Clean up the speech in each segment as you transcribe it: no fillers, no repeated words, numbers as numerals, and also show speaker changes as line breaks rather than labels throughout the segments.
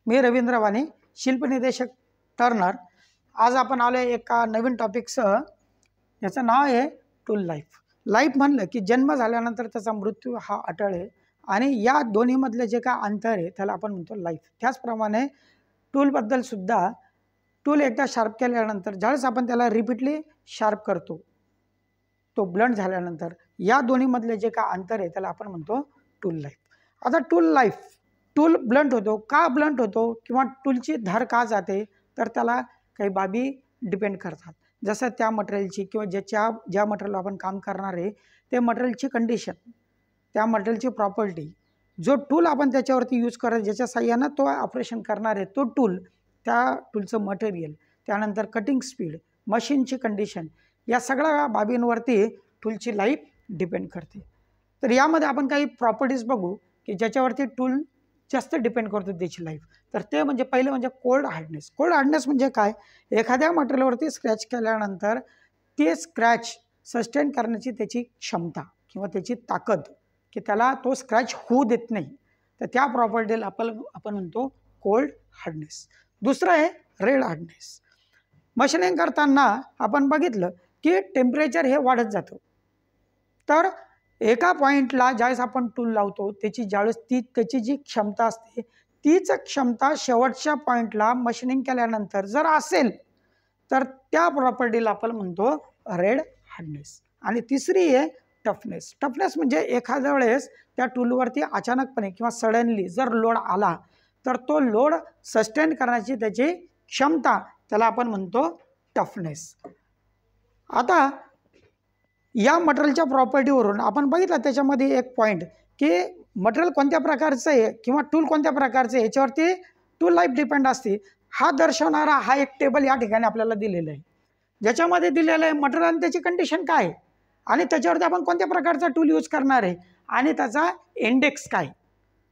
मी रवींद्र वाणी, शिल्पनिदेशक Turner. आज आपण आलो एका नवीन टॉपिकसह, याचं नाव आहे टूल लाईफ। लाईफ म्हणलं की जन्म झाल्यानंतर त्याचा मृत्यू हा अटळ आहे आणि या दोन्हीमधले जे काय अंतर आहे त्याला आपण म्हणतो लाईफ। त्याचप्रमाणे टूलबद्दल सुद्धा, टूल एकदा शार्प केल्यानंतर ज्यावेळेस आपण त्याला रिपीटली शार्प करतो, तो ब्लंट झाल्यानंतर या दोन्हीमधले जे काय अंतर आहे त्याला आपण म्हणतो टूल लाईफ। आता टूल लाईफ, टूल ब्लंट होतो का, ब्लंट होतो किंवा टूलची धार का जाते, तर त्याला काही बाबी डिपेंड करतात। जसं त्या मटेरियलची किंवा ज्या मटेरियल आपण काम करणार आहे ते मटेरियलची कंडिशन, त्या मटेरियलची प्रॉपर्टी, जो टूल आपण त्याच्यावरती यूज करत ज्याच्या साह्यानं तो ऑपरेशन करणार आहे तो टूल, त्या टूलचं मटेरियल, त्यानंतर कटिंग स्पीड, मशीनची कंडिशन, या सगळ्या बाबींवरती टूलची लाईफ डिपेंड करते। तर यामध्ये आपण काही प्रॉपर्टीज बघू की ज्याच्यावरती टूल जास्त डिपेंड करतो त्याची लाईफ। तर ते म्हणजे पहिलं म्हणजे कोल्ड हार्डनेस। कोल्ड हार्डनेस म्हणजे काय, एखाद्या मटेरियलवरती स्क्रॅच केल्यानंतर ते स्क्रॅच सस्टेन करण्याची त्याची क्षमता किंवा त्याची ताकद, की त्याला तो स्क्रॅच होऊ देत नाही, तर त्या प्रॉपर्टीला आपण म्हणतो कोल्ड हार्डनेस। दुसरं आहे रेड हार्डनेस। मशीनिंग करताना आपण बघितलं की टेम्परेचर हे वाढत जातं, तर एका पॉईंटला ज्यावेळेस आपण टूल लावतो ज्यावेळेस त्याची जी क्षमता असते तीच क्षमता शेवटच्या पॉईंटला मशीनिंग केल्यानंतर जर असेल तर त्या प्रॉपर्टीला आपण म्हणतो रेड हार्डनेस। आणि तिसरी आहे टफनेस। टफनेस म्हणजे एखाद्या वेळेस त्या टूलवरती अचानकपणे किंवा सडनली जर लोड आला तर तो लोड सस्टेन करण्याची त्याची क्षमता, त्याला आपण म्हणतो टफनेस। आता या मटेरियलच्या प्रॉपर्टीवरून आपण बघितलं त्याच्यामध्ये एक पॉईंट की मटेरियल कोणत्या प्रकारचं आहे किंवा टूल कोणत्या प्रकारचं आहे याच्यावरती टूल लाईफ डिपेंड असते। हा दर्शवणारा हा एक टेबल या ठिकाणी आपल्याला दिलेला आहे, ज्याच्यामध्ये दिलेलं आहे मटेरियल आणि त्याची कंडिशन काय आहे आणि त्याच्यावरती आपण कोणत्या प्रकारचा टूल यूज करणार आहे आणि त्याचा इंडेक्स काय,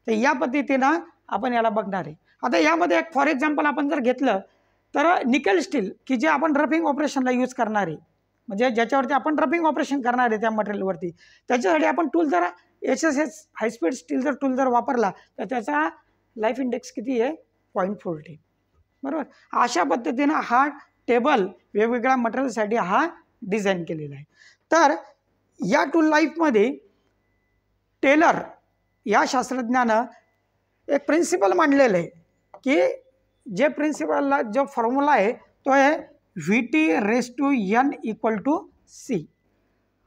तर या पद्धतीनं आपण याला बघणार आहे। आता यामध्ये एक फॉर एक्झाम्पल आपण जर घेतलं तर निकेल स्टील, की जे आपण रफिंग ऑपरेशनला यूज करणार आहे, म्हणजे ज्याच्यावरती आपण रफिंग ऑपरेशन करणार आहे त्या मटेरियलवरती, त्याच्यासाठी आपण टूल जर HSS हायस्पीड स्टील जर टूल जर वापरला तर त्याचा लाईफ इंडेक्स किती आहे, 0.40, बरोबर। अशा पद्धतीनं हा टेबल वेगवेगळ्या मटेरियलसाठी हा डिझाईन केलेला आहे। तर या टूल लाईफमध्ये टेलर या शास्त्रज्ञानं एक प्रिन्सिपल मांडलेलं आहे की जे प्रिन्सिपलला जो फॉर्म्युला आहे तो आहे VT⁻⁴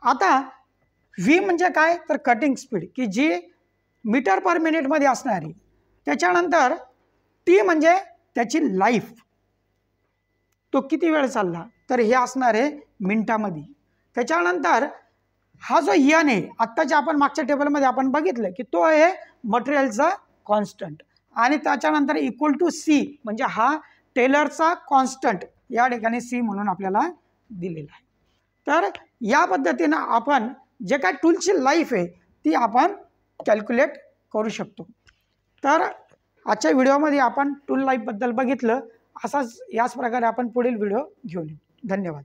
आता V म्हणजे काय, तर कटिंग स्पीड, की जी मीटर पर मिनिटमध्ये असणारी, त्याच्यानंतर T म्हणजे त्याची लाईफ, तो किती वेळ चालला, तर हे असणार आहे मिनिटामध्ये। त्याच्यानंतर हा जो N आहे, आत्ताच्या आपण मागच्या टेबलमध्ये आपण बघितलं की तो आहे मटेरियलचा कॉन्स्टंट, आणि त्याच्यानंतर =C म्हणजे हा टेलरचा कॉन्स्टंट, या ठिकाणी C म्हणून आपल्याला दिलेला आहे। तर या पद्धतीनं आपण जे काय टूलची लाईफ आहे ती आपण कॅल्क्युलेट करू शकतो। तर आजच्या व्हिडिओमध्ये आपण टूल लाईफबद्दल बघितलं, असाच याच प्रकारे आपण पुढील व्हिडिओ घेऊन येऊ। धन्यवाद।